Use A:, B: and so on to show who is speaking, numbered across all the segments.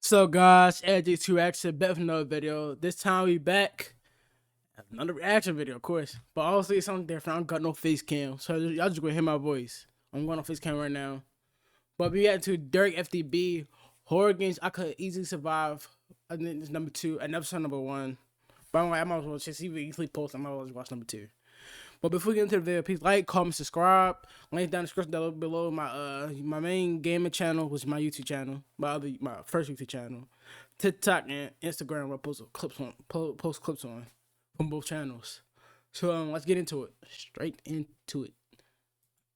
A: So guys, AJ2 Action back with another video. This time we back. Another reaction video, of course. But obviously it's something different. I don't got no face cam. So y'all just gonna hear my voice. I'm going on face cam right now. But we got to Derek FTB. Horror games I could easily survive. I think it's number 2 and episode number 1. But I'm like, I might as well just see if we easily post. I might as well just watch number 2. But before we get into the video, please like, comment, subscribe. Link down in the description down below. My main gaming channel, which is my YouTube channel, my first YouTube channel, TikTok and Instagram, where I post clips on from both channels. So let's get into it. Straight into it.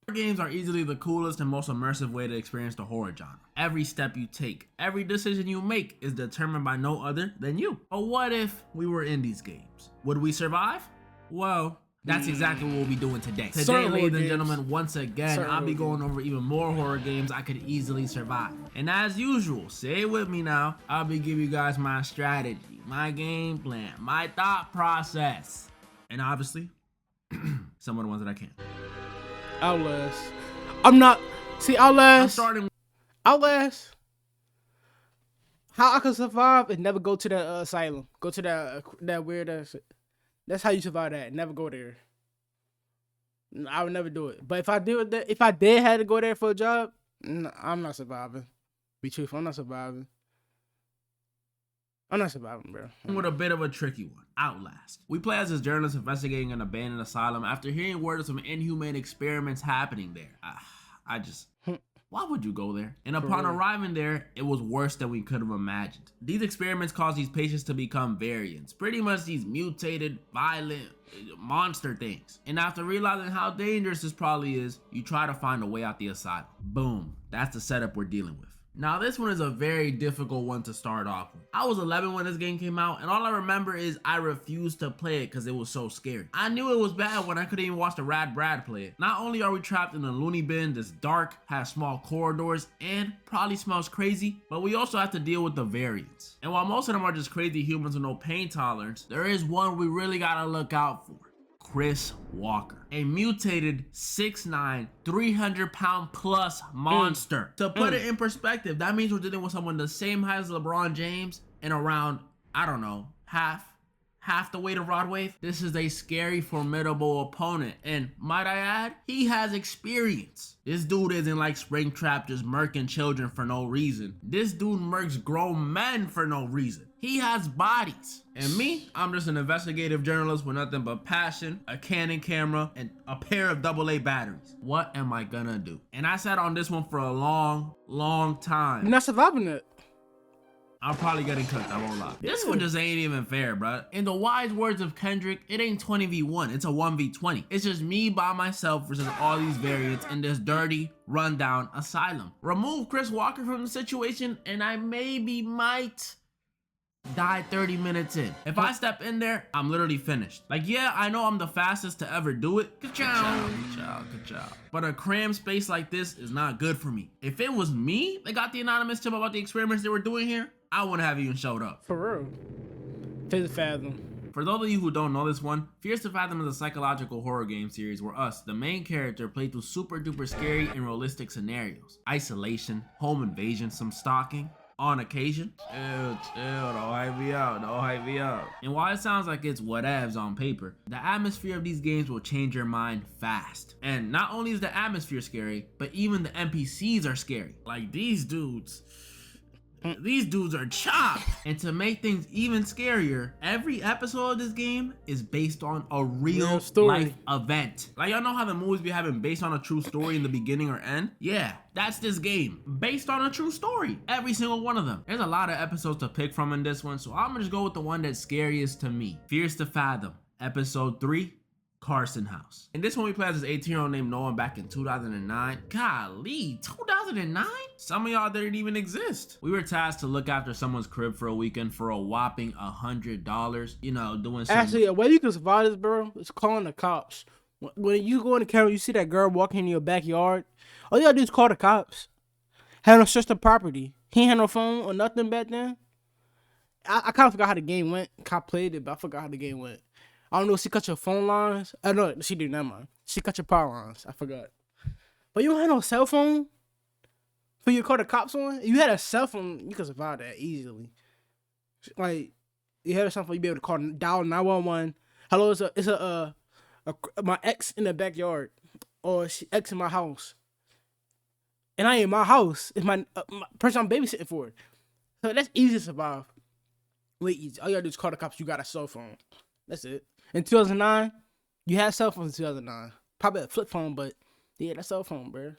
B: Horror games are easily the coolest and most immersive way to experience the horror genre. Every step you take, every decision you make is determined by no other than you. But what if we were in these games? Would we survive? Well, that's exactly what we'll be doing today. Today, ladies and gentlemen, once again, I'll be going over even more horror games I could easily survive. And as usual, say it with me now, I'll be giving you guys my strategy, my game plan, my thought process, and obviously, some of the ones that I can't.
A: Outlast. Outlast. Outlast. How I could survive and never go to the asylum. Go to that weird That's how you survive that. Never go there. I would never do it. But if I did have to go there for a job, I'm not surviving. Be truthful, I'm not surviving. I'm not surviving, bro.
B: With a bit of a tricky one, Outlast. We play as this journalist investigating an abandoned asylum after hearing word of some inhumane experiments happening there. Why would you go there? And upon arriving there, it was worse than we could have imagined. These experiments caused these patients to become variants, pretty much these mutated, violent monster things. And after realizing how dangerous this probably is, you try to find a way out the asylum. Boom, that's the setup we're dealing with. Now this one is a very difficult one to start off with. I was 11 when this game came out, and all I remember is I refused to play it because it was so scary. I knew it was bad when I couldn't even watch the Rad Brad play it. Not only are we trapped in a loony bin that's dark, has small corridors, and probably smells crazy, but we also have to deal with the variants. And while most of them are just crazy humans with no pain tolerance, there is one we really gotta look out for. Chris Walker, a mutated 6'9", 300-pound plus monster. To put it in perspective, that means we're dealing with someone the same height as LeBron James and around, I don't know, half the weight of Rod Wave. This is a scary, formidable opponent, and might I add, he has experience. This dude isn't like Springtrap just murking children for no reason. This dude murks grown men for no reason. He has bodies. And me, I'm just an investigative journalist with nothing but passion, a Canon camera, and a pair of AA batteries. What am I gonna do? And I sat on this one for a long time.
A: You're not surviving it.
B: I'm probably getting cooked, I won't lie. This one just ain't even fair, bruh. In the wise words of Kendrick, it ain't 20v1, it's a 1v20. It's just me by myself versus all these variants in this dirty, rundown asylum. Remove Chris Walker from the situation, and I might die 30 minutes in. If I step in there, I'm literally finished. Like, yeah, I know I'm the fastest to ever do it. Good job. But a crammed space like this is not good for me. If it was me that got the anonymous tip about the experiments they were doing here, I wouldn't have even showed up.
A: For real. Fears to Fathom.
B: For those of you who don't know this one, Fears to Fathom is a psychological horror game series where us, the main character, play through super duper scary and realistic scenarios. Isolation, home invasion, some stalking. On occasion. Chill, don't hype me out, And while it sounds like it's whatevs on paper, the atmosphere of these games will change your mind fast. And not only is the atmosphere scary, but even the NPCs are scary. Like these dudes are chopped. And to make things even scarier, every episode of this game is based on a real life event. Like, y'all know how the movies be having based on a true story in the beginning or end? Yeah, that's this game, based on a true story. Every single one of them. There's a lot of episodes to pick from in this one, so I'm gonna just go with the one that's scariest to me. Fears to Fathom, episode 3. Carson House. In this one, we play as this 18-year-old named Noah back in 2009. Golly, 2009? Some of y'all didn't even exist. We were tasked to look after someone's crib for a weekend for a whopping $100. You know, doing some...
A: Actually, a way you can survive this, bro, is calling the cops. When you go in the camera, you see that girl walking in your backyard, all you gotta do is call the cops. Had no search the property. He ain't had no phone or nothing back then. I kind of forgot how the game went. Cop played it, but I forgot how the game went. I don't know if she cut your phone lines. I know she did, never mind. She cut your power lines. I forgot. But you don't have no cell phone? for you to call the cops on. You had a cell phone, you could survive that easily. Like, you had a cell phone, you be able to call dial 911. Hello, it's my ex in the backyard, or she ex in my house, and I ain't in my house. It's my person I'm babysitting for. So that's easy to survive. Wait, easy. All you gotta do is call the cops. You got a cell phone. That's it. In 2009, you had cell phones in 2009. Probably a flip phone, but yeah, that's cell phone, bro.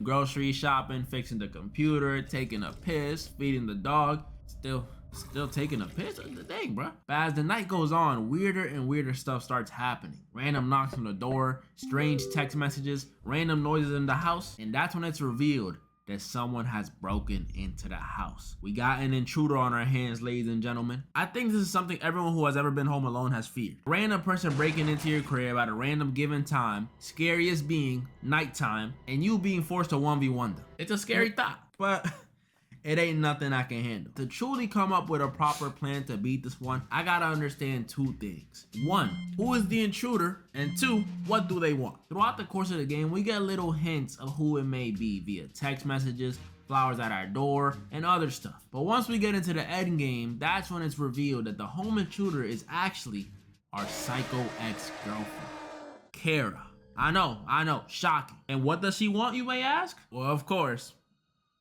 B: Grocery shopping, fixing the computer, taking a piss, feeding the dog, still taking a piss. Dang, bro. But as the night goes on, weirder and weirder stuff starts happening. Random knocks on the door, strange text messages, random noises in the house, and that's when it's revealed that someone has broken into the house. We got an intruder on our hands, ladies and gentlemen. I think this is something everyone who has ever been home alone has feared. Random person breaking into your crib at a random given time, scariest being nighttime, and you being forced to 1v1 them. It's a scary thought, but it ain't nothing I can handle. To truly come up with a proper plan to beat this one, I gotta understand two things. One, who is the intruder? And two, what do they want? Throughout the course of the game, we get little hints of who it may be via text messages, flowers at our door, and other stuff. But once we get into the end game, that's when it's revealed that the home intruder is actually our psycho ex-girlfriend, Kara. I know, shocking. And what does she want, you may ask? Well, of course,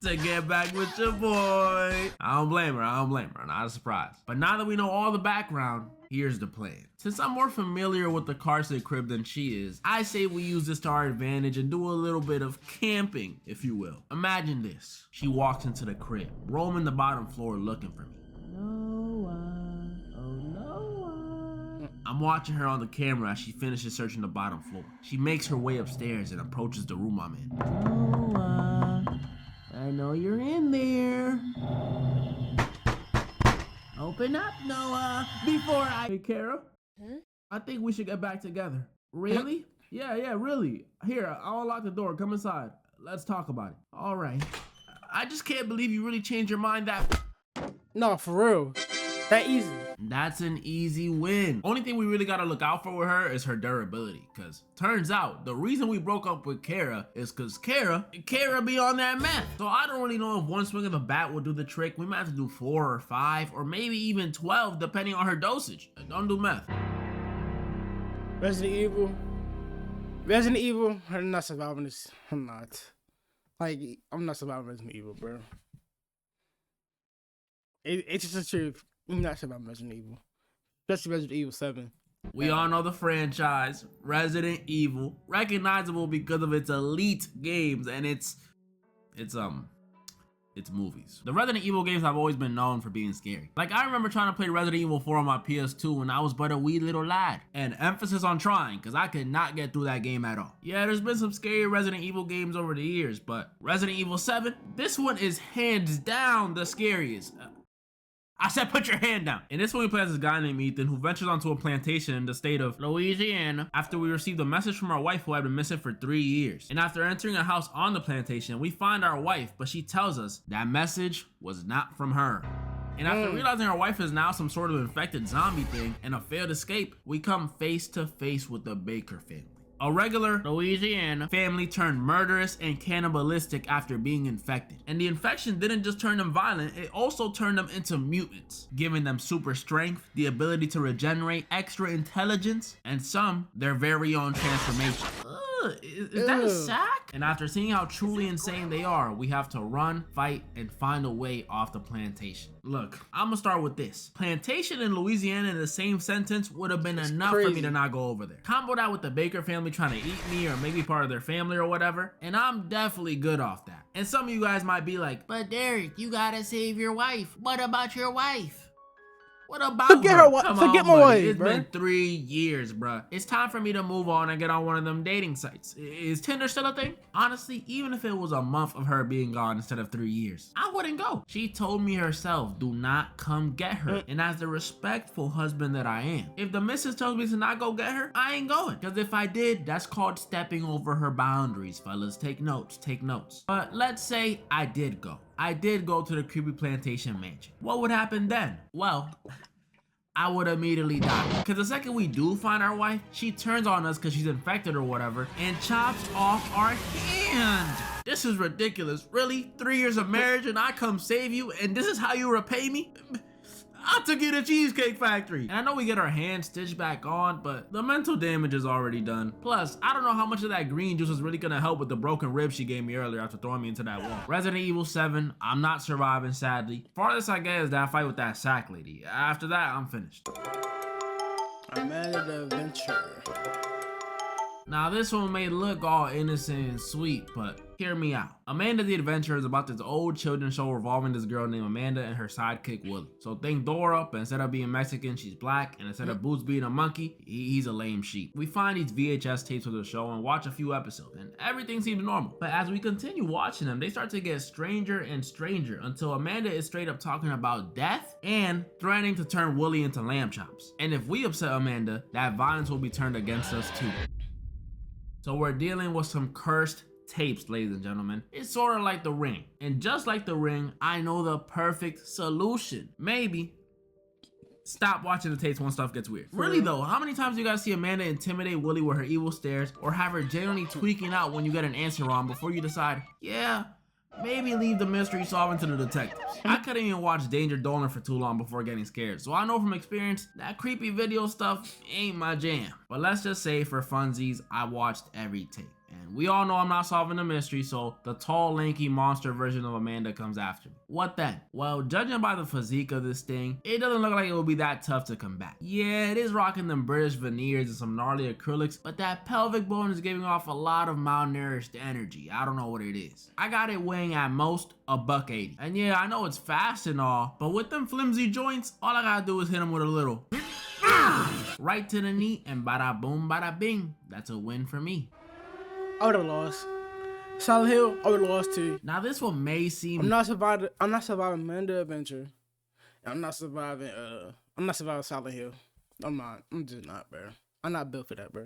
B: to get back with your boy. I don't blame her, not a surprise. But now that we know all the background, here's the plan. Since I'm more familiar with the Carson crib than she is, I say we use this to our advantage and do a little bit of camping, if you will. Imagine this. She walks into the crib, roaming the bottom floor looking for me. Noah, oh Noah. I'm watching her on the camera as she finishes searching the bottom floor. She makes her way upstairs and approaches the room I'm in. Noah, I know you're in there. Open up, Noah, before I... Hey, Kara? Huh? I think we should get back together. Really? Yeah, really. Here, I'll unlock the door. Come inside. Let's talk about it. All right. I just can't believe you really changed your mind that...
A: No, for real. That easy.
B: That's an easy win. Only thing we really gotta look out for with her is her durability. Cause turns out the reason we broke up with Kara is cause Kara be on that meth. So I don't really know if one swing of the bat will do the trick. We might have to do 4 or 5 or maybe even 12 depending on her dosage. Don't do meth.
A: Resident Evil, I'm not surviving this. I'm not surviving Resident Evil, bro. It's just the truth. I'm not sure about Resident Evil. Especially Resident Evil 7.
B: We all know the franchise, Resident Evil, recognizable because of its elite games and its movies. The Resident Evil games have always been known for being scary. Like, I remember trying to play Resident Evil 4 on my PS2 when I was but a wee little lad. And emphasis on trying, because I could not get through that game at all. Yeah, there's been some scary Resident Evil games over the years, but Resident Evil 7, this one is hands down the scariest. I said put your hand down. In this one we play as this guy named Ethan who ventures onto a plantation in the state of Louisiana after we received a message from our wife who had been missing for 3 years. And after entering a house on the plantation, we find our wife, but she tells us that message was not from her. And after realizing our wife is now some sort of infected zombie thing and a failed escape, we come face to face with the Baker family. A regular Louisiana family turned murderous and cannibalistic after being infected. And the infection didn't just turn them violent, it also turned them into mutants, giving them super strength, the ability to regenerate, extra intelligence, and some, their very own transformation. Is that a sack? And after seeing how truly insane they are, we have to run, fight, and find a way off the plantation. Look, I'm gonna start with this. Plantation and Louisiana in the same sentence would have been enough for me to not go over there. Combo that with the Baker family trying to eat me or maybe part of their family or whatever, and I'm definitely good off that. And some of you guys might be like, but Derek, you gotta save your wife. What about your wife? What about
A: Forget
B: her?
A: Forget my wife,
B: It's
A: bro.
B: been 3 years, bruh. It's time for me to move on and get on one of them dating sites. Is Tinder still a thing? Honestly, even if it was a month of her being gone instead of 3 years, I wouldn't go. She told me herself, do not come get her. And as the respectful husband that I am, if the missus tells me to not go get her, I ain't going. Because if I did, that's called stepping over her boundaries, fellas. Take notes, take notes. But let's say I did go. I did go to the creepy plantation mansion. What would happen then? Well, I would immediately die. Because the second we do find our wife, she turns on us because she's infected or whatever and chops off our hand. This is ridiculous. Really? 3 years of marriage and I come save you and this is how you repay me? I took you to Cheesecake Factory. And I know we get our hands stitched back on, but the mental damage is already done. Plus, I don't know how much of that green juice is really gonna help with the broken rib she gave me earlier after throwing me into that wall. Resident Evil 7, I'm not surviving, sadly. Farthest I get is that fight with that sack lady. After that, I'm finished.
A: Amanda the Adventure.
B: Now this one may look all innocent and sweet, but hear me out. Amanda the Adventure is about this old children's show revolving this girl named Amanda and her sidekick Willie. So think Dora, but instead of being Mexican, she's black, and instead of Boots being a monkey, he's a lame sheep. We find these VHS tapes of the show and watch a few episodes, and everything seems normal. But as we continue watching them, they start to get stranger and stranger until Amanda is straight up talking about death and threatening to turn Willie into lamb chops. And if we upset Amanda, that violence will be turned against us too. So we're dealing with some cursed tapes, ladies and gentlemen. It's sort of like The Ring. And just like The Ring, I know the perfect solution. Maybe stop watching the tapes when stuff gets weird. Really though, how many times do you guys see Amanda intimidate Willie with her evil stares or have her genuinely tweaking out when you get an answer wrong before you decide, yeah, maybe leave the mystery solving to the detectives? I couldn't even watch Danger Dolan for too long before getting scared, so I know from experience that creepy video stuff ain't my jam. But let's just say for funsies, I watched every tape. And we all know I'm not solving the mystery, so the tall, lanky monster version of Amanda comes after me. What then? Well, judging by the physique of this thing, it doesn't look like it will be that tough to combat. Yeah, it is rocking them British veneers and some gnarly acrylics, but that pelvic bone is giving off a lot of malnourished energy. I don't know what it is. I got it weighing at most $180. And yeah, I know it's fast and all, but with them flimsy joints, all I gotta do is hit him with a little right to the knee and bada boom, bada bing. That's a win for me.
A: I would have lost. Silent Hill, I would have lost too.
B: Now this one may seem
A: I'm not surviving Amanda Adventure. I'm not surviving Silent Hill. I'm just not, bro. I'm not built for that, bro.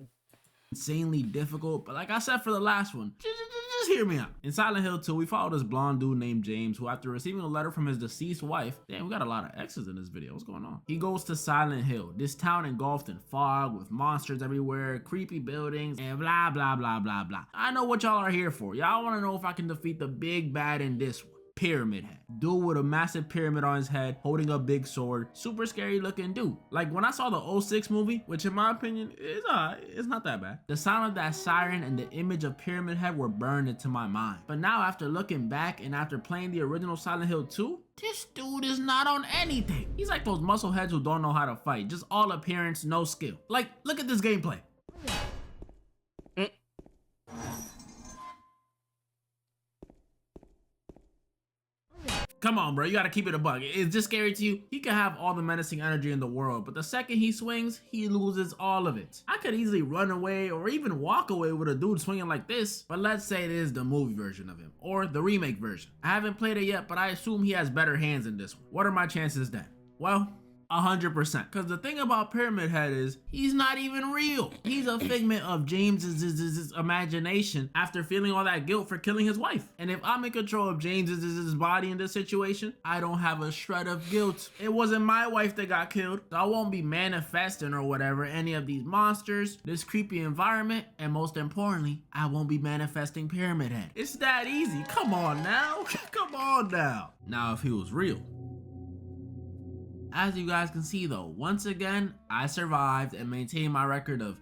B: insanely difficult, but like I said for the last one, just hear me out. In Silent Hill 2, we follow this blonde dude named James who, after receiving a letter from his deceased wife, damn, we got a lot of X's in this video, what's going on? He goes to Silent Hill, this town engulfed in fog with monsters everywhere, creepy buildings, and blah, blah, blah, blah, blah. I know what y'all are here for. Y'all want to know if I can defeat the big bad in this one. Pyramid Head. Dude with a massive pyramid on his head, holding a big sword. Super scary looking dude. Like when I saw the 06 movie, which in my opinion is it's not that bad. The sound of that siren and the image of Pyramid Head were burned into my mind. But now after looking back and after playing the original Silent Hill 2, this dude is not on anything. He's like those muscle heads who don't know how to fight. Just all appearance, no skill. Like, look at this gameplay. Come on, bro, you gotta keep it a buck. Is this scary to you? He can have all the menacing energy in the world, but the second he swings, he loses all of it. I could easily run away or even walk away with a dude swinging like this, but let's say it is the movie version of him, or the remake version. I haven't played it yet, but I assume he has better hands in this one. What are my chances then? Well, 100%. Because the thing about Pyramid Head is, he's not even real. He's a figment of James's imagination after feeling all that guilt for killing his wife. And if I'm in control of James's body in this situation, I don't have a shred of guilt. It wasn't my wife that got killed, so I won't be manifesting or whatever any of these monsters, this creepy environment, and most importantly, I won't be manifesting Pyramid Head. It's that easy. Come on now. Come on now. Now, if he was real. As you guys can see though, once again, I survived and maintained my record of...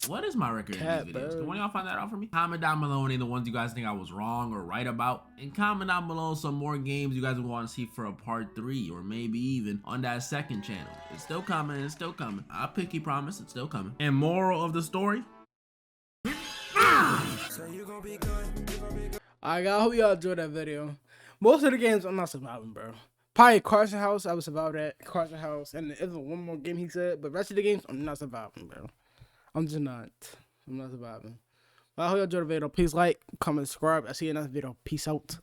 B: What is my record in these videos? Can one of y'all find that out for me? Comment down below any of the ones you guys think I was wrong or right about. And comment down below some more games you guys would want to see for a part 3 or maybe even on that second channel. It's still coming, it's still coming. I pinky promise, it's still coming. And moral of the story?
A: I hope y'all enjoyed that video. Most of the games I'm not surviving, bro. Probably Carson House, I would survive that. Carson House, and there's one more game he said, but rest of the games, I'm not surviving, bro. I'm just not. I'm not surviving. But I hope y'all enjoyed the video. Please like, comment, subscribe. I'll see you in the next video. Peace out.